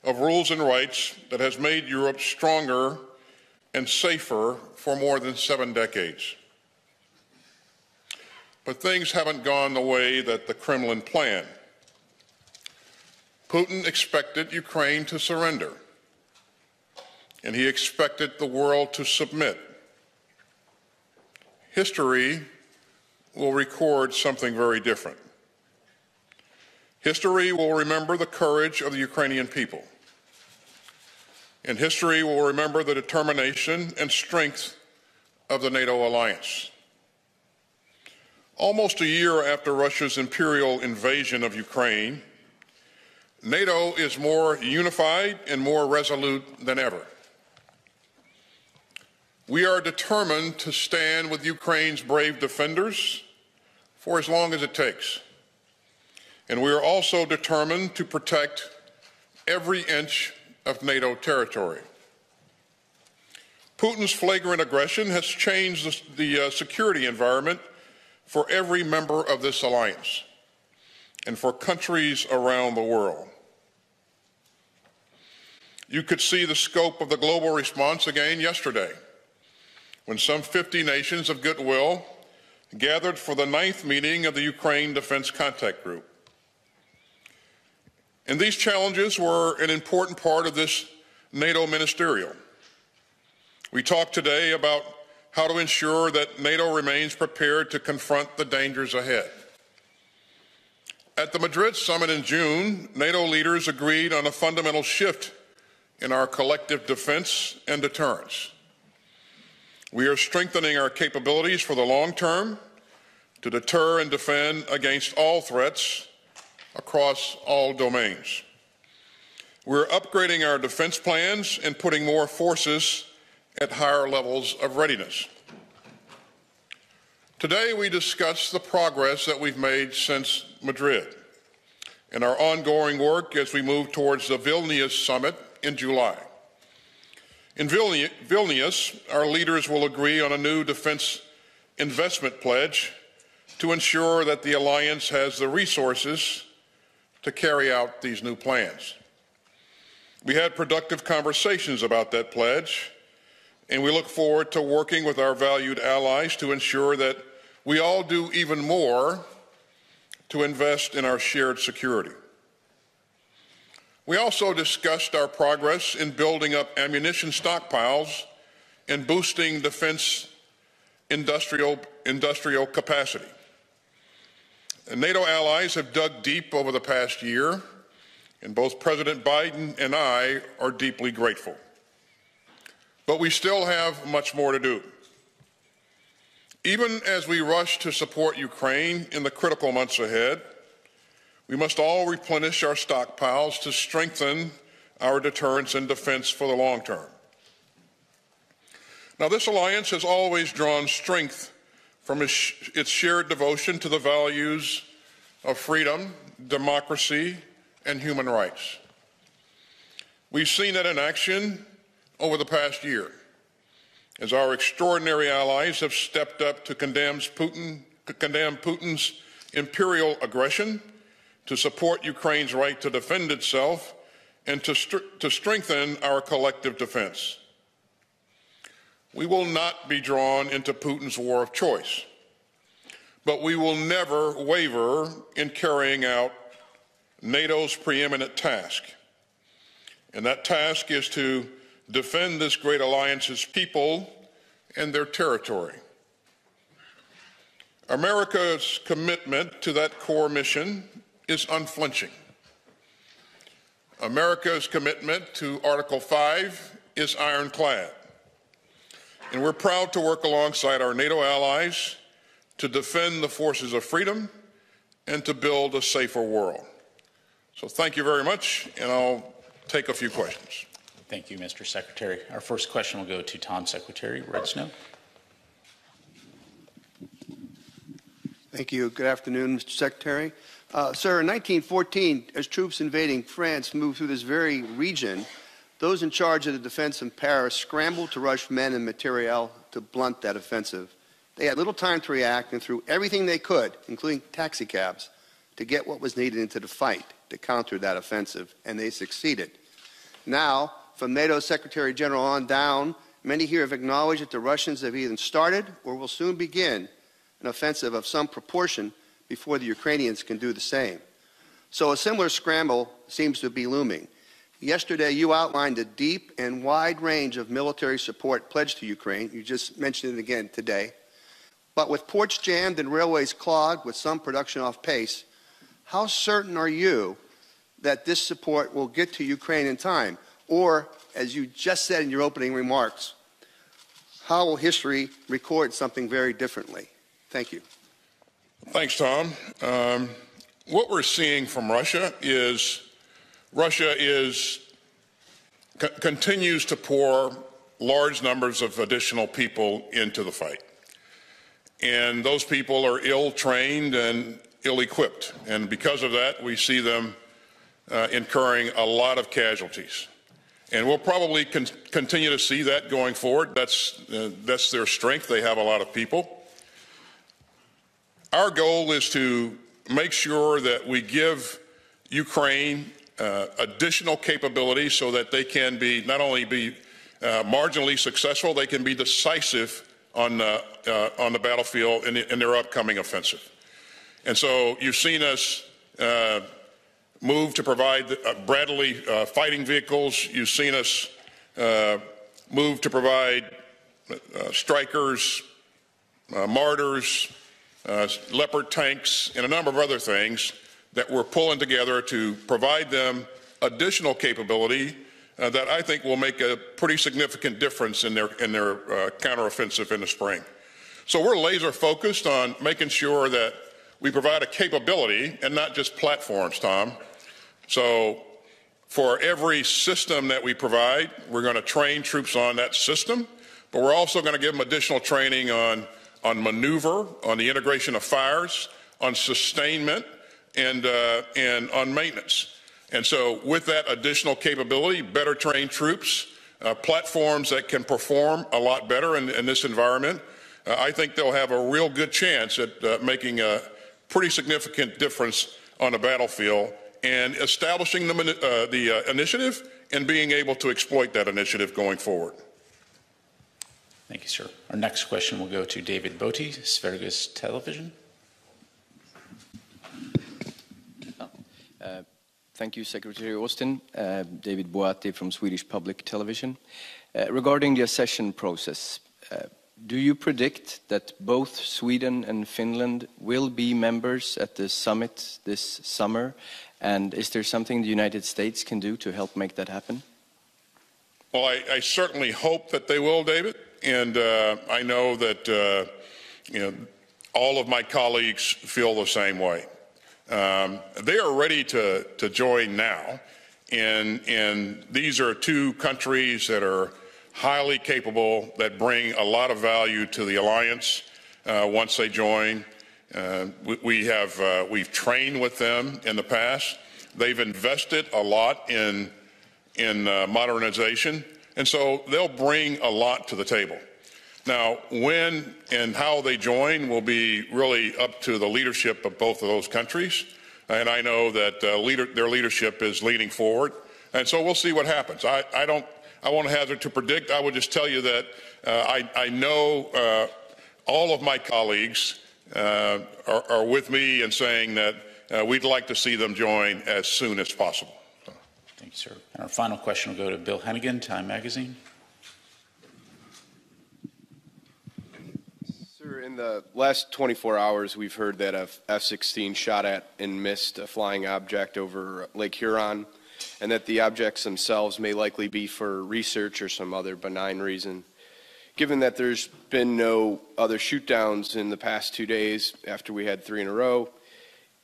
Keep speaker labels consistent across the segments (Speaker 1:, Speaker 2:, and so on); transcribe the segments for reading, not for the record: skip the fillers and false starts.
Speaker 1: of rules and rights that has made Europe stronger and safer for more than 7 decades. But things haven't gone the way that the Kremlin planned. Putin expected Ukraine to surrender, and he expected the world to submit. History will record something very different. History will remember the courage of the Ukrainian people, and history will remember the determination and strength of the NATO alliance. Almost a year after Russia's imperial invasion of Ukraine, NATO is more unified and more resolute than ever. We are determined to stand with Ukraine's brave defenders for as long as it takes. And we are also determined to protect every inch of NATO territory. Putin's flagrant aggression has changed the security environment for every member of this alliance and for countries around the world. You could see the scope of the global response again yesterday, when some 50 nations of goodwill gathered for the 9th meeting of the Ukraine Defense Contact Group. And these challenges were an important part of this NATO ministerial. We talked today about how to ensure that NATO remains prepared to confront the dangers ahead. At the Madrid summit in June, NATO leaders agreed on a fundamental shift in our collective defense and deterrence. We are strengthening our capabilities for the long term to deter and defend against all threats across all domains. We're upgrading our defense plans and putting more forces at higher levels of readiness. Today we discuss the progress that we've made since Madrid and our ongoing work as we move towards the Vilnius summit in July. In Vilnius, our leaders will agree on a new defense investment pledge to ensure that the alliance has the resources to carry out these new plans. We had productive conversations about that pledge, and we look forward to working with our valued allies to ensure that we all do even more to invest in our shared security. We also discussed our progress in building up ammunition stockpiles and boosting defense industrial capacity. And NATO allies have dug deep over the past year, and both President Biden and I are deeply grateful. But we still have much more to do. Even as we rush to support Ukraine in the critical months ahead, we must all replenish our stockpiles to strengthen our deterrence and defense for the long term. Now, this alliance has always drawn strength from its shared devotion to the values of freedom, democracy, and human rights. We've seen that in action over the past year, as our extraordinary allies have stepped up to condemn Putin's imperial aggression, to support Ukraine's right to defend itself, and to strengthen our collective defense. We will not be drawn into Putin's war of choice, but we will never waver in carrying out NATO's preeminent task. And that task is to defend this great alliance's people and their territory. America's commitment to that core mission is unflinching. America's commitment to Article 5 is ironclad. And we're proud to work alongside our NATO allies to defend the forces of freedom and to build a safer world. So thank you very much, and I'll take a few questions.
Speaker 2: Thank you, Mr. Secretary. Our first question will go to Tom Secretary, Red Snow.
Speaker 3: Thank you. Good afternoon, Mr. Secretary. Sir, in 1914, as troops invading France moved through this very region, those in charge of the defense in Paris scrambled to rush men and materiel to blunt that offensive. They had little time to react and threw everything they could, including taxicabs, to get what was needed into the fight to counter that offensive, and they succeeded. Now, from NATO Secretary General on down, many here have acknowledged that the Russians have either started or will soon begin an offensive of some proportion before the Ukrainians can do the same. So a similar scramble seems to be looming. Yesterday, you outlined a deep and wide range of military support pledged to Ukraine. You just mentioned it again today. But with ports jammed and railways clogged, with some production off pace, how certain are you that this support will get to Ukraine in time? Or, as you just said in your opening remarks, how will history record something very differently? Thank you.
Speaker 1: Thanks, Tom. What we're seeing from Russia is continues to pour large numbers of additional people into the fight. And those people are ill-trained and ill-equipped. And because of that, we see them incurring a lot of casualties. And we'll probably continue to see that going forward. That's their strength. They have a lot of people. Our goal is to make sure that we give Ukraine additional capability so that they can be not only be marginally successful, they can be decisive on the battlefield in their upcoming offensive. And so you've seen us move to provide Bradley fighting vehicles. You've seen us move to provide Strikers, Martyrs, Leopard tanks, and a number of other things that we're pulling together to provide them additional capability that I think will make a pretty significant difference in their counteroffensive in the spring. So we're laser focused on making sure that we provide a capability and not just platforms, Tom. So for every system that we provide, we're going to train troops on that system, but we're also going to give them additional training on maneuver, on the integration of fires, on sustainment, and on maintenance. And so with that additional capability, better trained troops, platforms that can perform a lot better in this environment, I think they'll have a real good chance at making a pretty significant difference on the battlefield and establishing the initiative and being able to exploit that initiative going forward.
Speaker 2: Thank you, sir. Our next question will go to David Botti, Sveriges Television.
Speaker 4: Thank you, Secretary Austin. David Boatti from Swedish Public Television. Regarding the accession process, do you predict that both Sweden and Finland will be members at the summit this summer? And is there something the United States can do to help make that happen?
Speaker 1: Well, I certainly hope that they will, David. And I know that all of my colleagues feel the same way. They are ready to join now, and these are two countries that are highly capable, that bring a lot of value to the alliance once they join. We've trained with them in the past. They've invested a lot in modernization, and so they'll bring a lot to the table. Now, when and how they join will be really up to the leadership of both of those countries, and I know that their leadership is leaning forward, and so we'll see what happens. I won't hazard to predict. I would just tell you that I know all of my colleagues are with me in saying that we'd like to see them join as soon as possible.
Speaker 2: Thank you, sir. And our final question will go to Bill Hennigan, Time Magazine.
Speaker 5: In the last 24 hours, we've heard that a F-16 shot at and missed a flying object over Lake Huron, and that the objects themselves may likely be for research or some other benign reason. Given that there's been no other shoot-downs in the past 2 days after we had 3 in a row,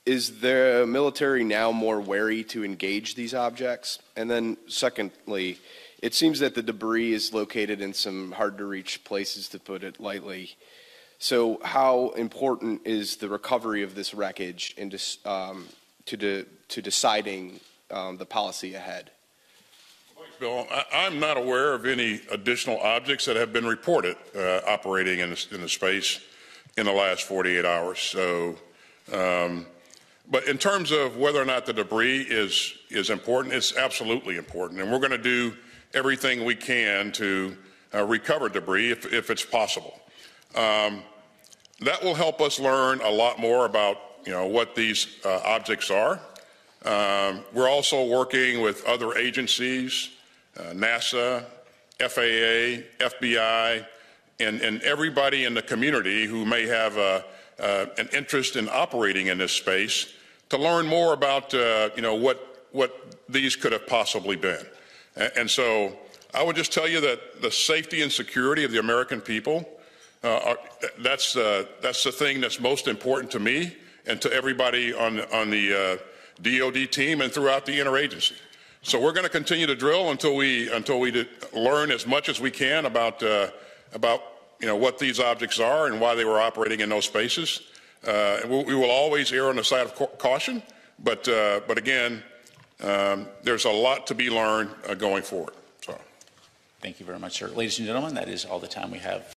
Speaker 5: is the military now more wary to engage these objects? And then secondly, it seems that the debris is located in some hard-to-reach places, to put it lightly. So how important is the recovery of this wreckage in to deciding the policy ahead?
Speaker 1: Thanks, Bill. I'm not aware of any additional objects that have been reported operating in the space in the last 48 hours. So But in terms of whether or not the debris is important, it's absolutely important. And we're going to do everything we can to recover debris if it's possible. That will help us learn a lot more about what these objects are. We're also working with other agencies, NASA, FAA, FBI, and everybody in the community who may have an interest in operating in this space to learn more about what these could have possibly been. And so I would just tell you that the safety and security of the American people, that's the thing that's most important to me and to everybody on the DoD team and throughout the interagency. So we're going to continue to drill until we learn as much as we can about what these objects are and why they were operating in those spaces. We will always err on the side of caution, but again, there's a lot to be learned going forward. So.
Speaker 2: Thank you very much, sir. Ladies and gentlemen, that is all the time we have